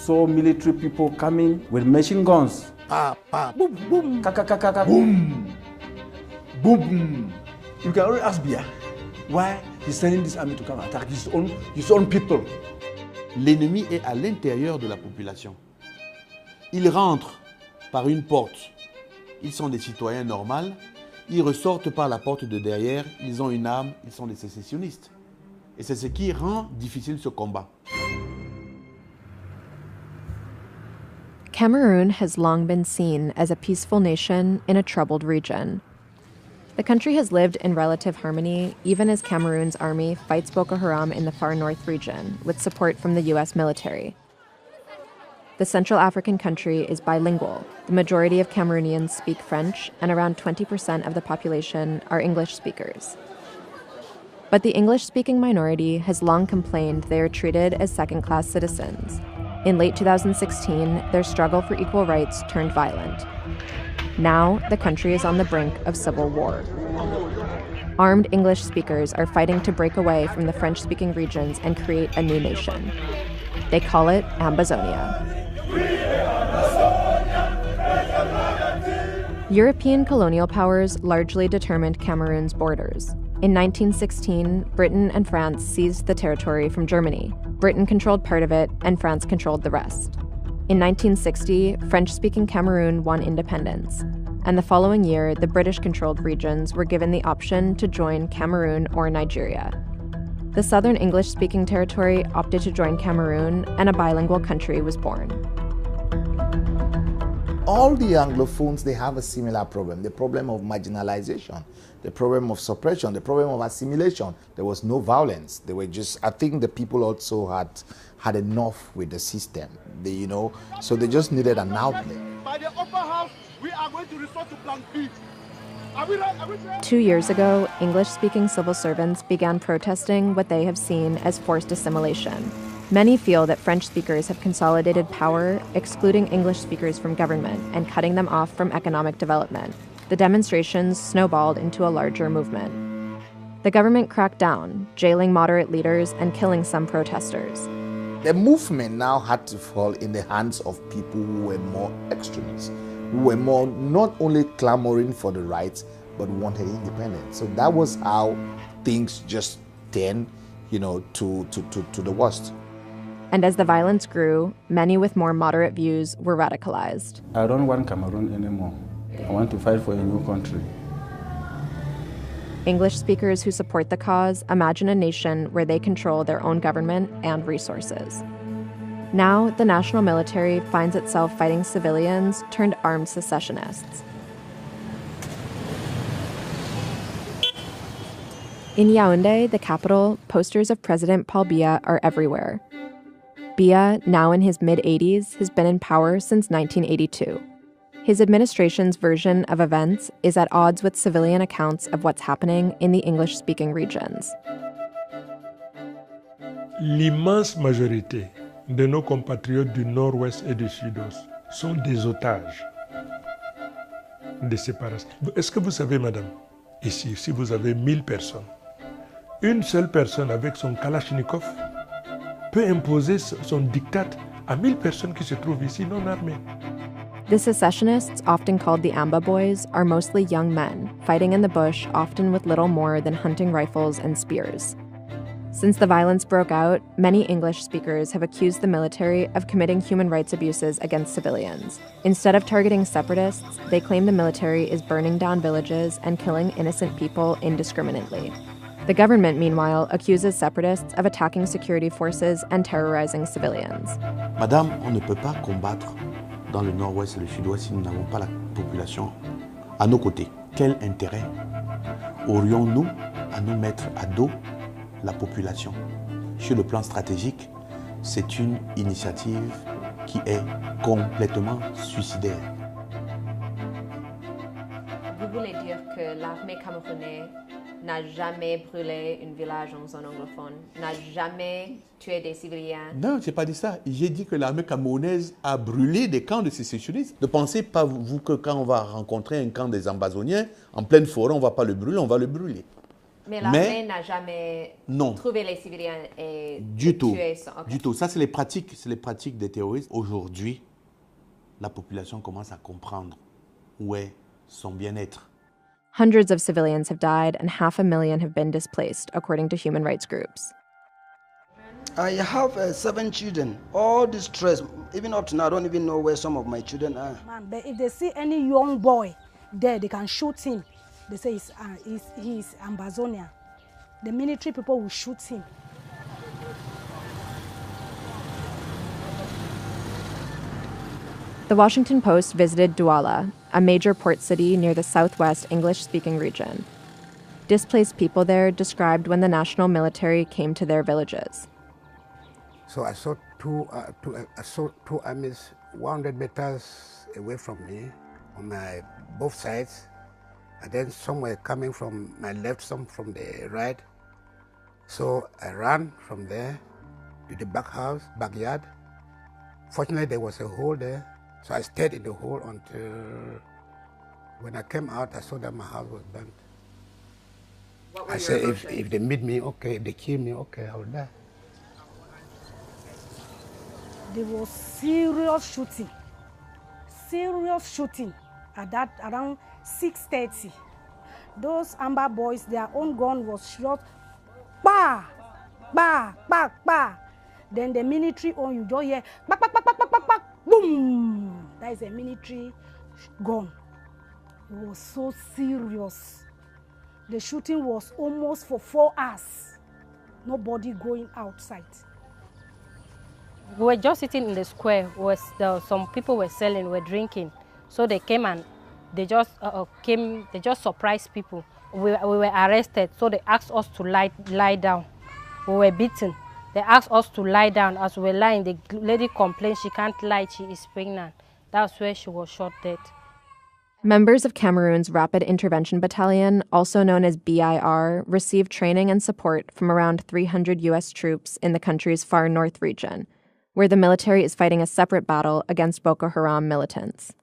saw military people coming with machine guns. Pa, pa, boom, boom. Kaka, kaka, kaka. Boom. Boom, boom. You can only ask Biya why he's sending this army to come attack his own people. L'ennemi est à l'intérieur de la population. Ils rentrent par une porte. Ils sont des citoyens normaux. Ils ressortent par la porte de derrière. Ils ont une arme. Ils sont des sécessionnistes. Et c'est ce qui rend difficile ce combat. Cameroon has long been seen as a peaceful nation in a troubled region. The country has lived in relative harmony, even as Cameroon's army fights Boko Haram in the far north region, with support from the U.S. military. The Central African country is bilingual. The majority of Cameroonians speak French, and around 20% of the population are English speakers. But the English-speaking minority has long complained they are treated as second-class citizens. In late 2016, their struggle for equal rights turned violent. Now, the country is on the brink of civil war. Armed English speakers are fighting to break away from the French-speaking regions and create a new nation. They call it Ambazonia. European colonial powers largely determined Cameroon's borders. In 1916, Britain and France seized the territory from Germany. Britain controlled part of it, and France controlled the rest. In 1960, French-speaking Cameroon won independence, and the following year, the British-controlled regions were given the option to join Cameroon or Nigeria. The southern English-speaking territory opted to join Cameroon, and a bilingual country was born. All the Anglophones, they have a similar problem, the problem of marginalization, the problem of suppression, the problem of assimilation. There was no violence. They were just, I think the people also had enough with the system, so they just needed an outlet. By the upper house, we are going to resort to plan B. Are we right? 2 years ago, English-speaking civil servants began protesting what they have seen as forced assimilation. Many feel that French speakers have consolidated power, excluding English speakers from government and cutting them off from economic development. The demonstrations snowballed into a larger movement. The government cracked down, jailing moderate leaders and killing some protesters. The movement now had to fall in the hands of people who were more extremists, who were more not only clamoring for the rights, but wanted independence. So that was how things just turned, to the worst. And as the violence grew, many with more moderate views were radicalized. I don't want Cameroon anymore. I want to fight for a new country. English speakers who support the cause imagine a nation where they control their own government and resources. Now, the national military finds itself fighting civilians turned armed secessionists. In Yaoundé, the capital, posters of President Paul Biya are everywhere. Biya, now in his mid-80s, has been in power since 1982. His administration's version of events is at odds with civilian accounts of what's happening in the English-speaking regions. L'immense majorité de nos compatriotes du Nord-Ouest et du Sud-Ouest sont des otages de séparation. Est-ce que vous savez, madame, ici, si vous avez 1000 personnes, une seule personne avec son Kalachnikov peut imposer son diktat à 1000 personnes qui se trouvent ici non armées. The secessionists, often called the Amba Boys, are mostly young men, fighting in the bush, often with little more than hunting rifles and spears. Since the violence broke out, many English speakers have accused the military of committing human rights abuses against civilians. Instead of targeting separatists, they claim the military is burning down villages and killing innocent people indiscriminately. The government, meanwhile, accuses separatists of attacking security forces and terrorizing civilians. Madame, on ne peut pas combattre dans le nord-ouest et le sud-ouest si nous n'avons pas la population à nos côtés. Quel intérêt aurions-nous à nous mettre à dos la population? Sur le plan stratégique, c'est une initiative qui est complètement suicidaire. Vous voulez dire que l'armée camerounaise n'a jamais brûlé un village en zone anglophone, n'a jamais tué des civiliens? Non, je n'ai pas dit ça. J'ai dit que l'armée camerounaise a brûlé des camps de sécessionnistes. Ne pensez pas, vous, que quand on va rencontrer un camp des Ambazoniens, en pleine forêt, on ne va pas le brûler, on va le brûler. Mais l'armée n'a jamais trouvé les civiliens et du tout. tué ça. Okay. Du tout. Ça, c'est les pratiques des terroristes. Aujourd'hui, la population commence à comprendre où est son bien-être. Hundreds of civilians have died and 500,000 have been displaced, according to human rights groups. I have 7 children, all distressed. Even up to now, I don't even know where some of my children are. Man, but if they see any young boy there, they can shoot him. They say he's Ambazonia. The military people will shoot him. The Washington Post visited Douala, a major port city near the southwest English-speaking region. Displaced people there described when the national military came to their villages. So I saw two armies 100 meters away from me, on my both sides, and then some were coming from my left, some from the right. So I ran from there to the backyard. Fortunately, there was a hole there, so I stayed in the hole until when I came out, I saw that my house was burnt. I said, if they meet me, okay. If they kill me, okay, I will die. There was serious shooting at that around 6:30. Those Amber boys, their own gun was shot, bah, bah, bah, bah. Then the military on, you just hear, bah, bah, bah, bah, bah, bah, bah, boom. That is a military gun. It was so serious. The shooting was almost for 4 hours. Nobody going outside. We were just sitting in the square where some people were selling, were drinking. So they came and they just surprised people. We were arrested, so they asked us to lie down. We were beaten. They asked us to lie down. As we were lying, the lady complained she can't lie, she is pregnant. That's where she was shot dead. Members of Cameroon's Rapid Intervention Battalion, also known as BIR, received training and support from around 300 U.S. troops in the country's far north region, where the military is fighting a separate battle against Boko Haram militants.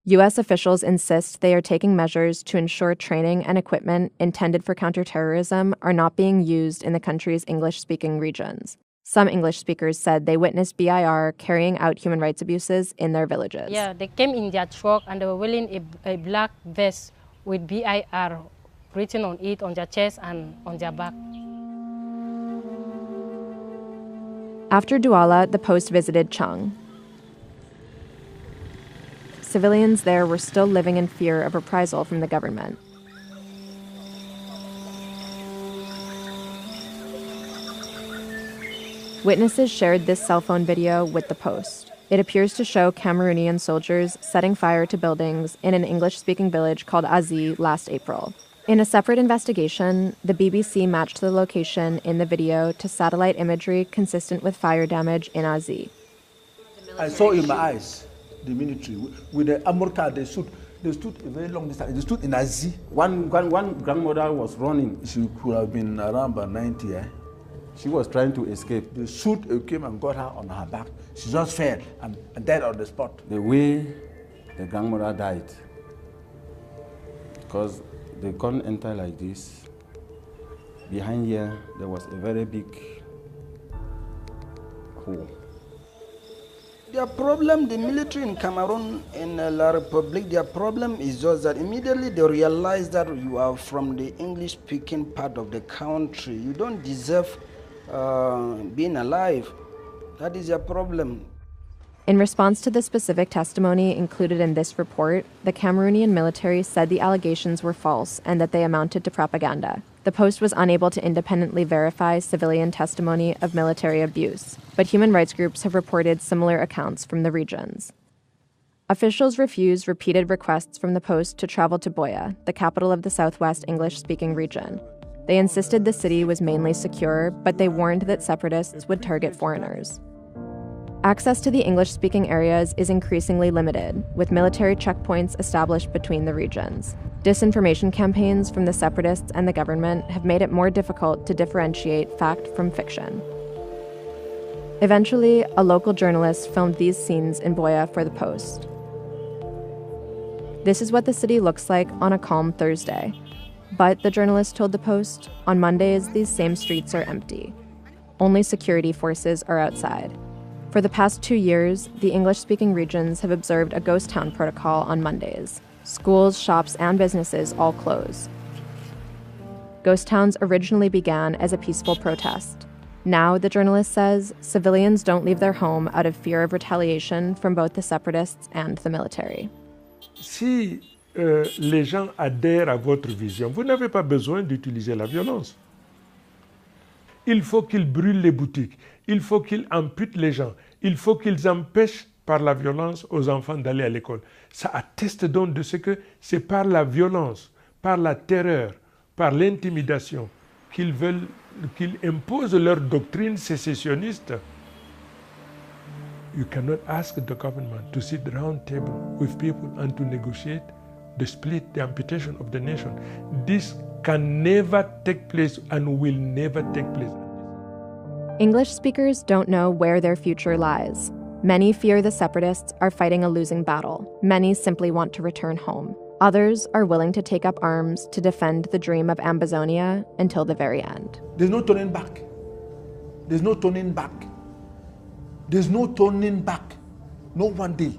U.S. officials insist they are taking measures to ensure training and equipment intended for counterterrorism are not being used in the country's English-speaking regions. Some English speakers said they witnessed BIR carrying out human rights abuses in their villages. Yeah, they came in their truck and they were wearing a black vest with BIR written on it, on their chest and on their back. After Douala, the Post visited Chung. Civilians there were still living in fear of reprisal from the government. Witnesses shared this cell phone video with the Post. It appears to show Cameroonian soldiers setting fire to buildings in an English-speaking village called Azi last April. In a separate investigation, the BBC matched the location in the video to satellite imagery consistent with fire damage in Azi. I saw in my eyes the military with the armored car. They stood a very long distance. They stood in Azi. One grandmother was running. She could have been around about 90. She was trying to escape. The shoot came and got her on her back. She just fell and died on the spot. The way the grandmother died, because they couldn't enter like this. Behind here, there was a very big hole. Their problem, the military in Cameroon and La Republic, their problem is just that immediately they realize that you are from the English-speaking part of the country. You don't deserve being alive. That is their problem. In response to the specific testimony included in this report, the Cameroonian military said the allegations were false and that they amounted to propaganda. The Post was unable to independently verify civilian testimony of military abuse, but human rights groups have reported similar accounts from the regions. Officials refused repeated requests from the Post to travel to Buea, the capital of the southwest English-speaking region. They insisted the city was mainly secure, but they warned that separatists would target foreigners. Access to the English-speaking areas is increasingly limited, with military checkpoints established between the regions. Disinformation campaigns from the separatists and the government have made it more difficult to differentiate fact from fiction. Eventually, a local journalist filmed these scenes in Buea for the Post. This is what the city looks like on a calm Thursday. But, the journalist told the Post, on Mondays, these same streets are empty. Only security forces are outside. For the past 2 years, the English-speaking regions have observed a ghost town protocol on Mondays. Schools, shops, and businesses all close. Ghost towns originally began as a peaceful protest. Now, the journalist says, civilians don't leave their home out of fear of retaliation from both the separatists and the military. Si les gens adhèrent à votre vision, vous n'avez pas besoin d'utiliser la violence. Il faut qu'ils brûlent les boutiques, il faut qu'ils amputent les gens, il faut qu'ils empêchent par la violence aux enfants d'aller à l'école. Ça atteste donc de ce que c'est par la violence, par la terreur, par l'intimidation qu'ils imposent leur doctrine sécessionniste. You cannot ask the government to sit round table with people and to negotiate the split, the amputation of the nation. This can never take place and will never take place. English speakers don't know where their future lies. Many fear the separatists are fighting a losing battle. Many simply want to return home. Others are willing to take up arms to defend the dream of Ambazonia until the very end. There's no turning back. There's no turning back. There's no turning back. No one day.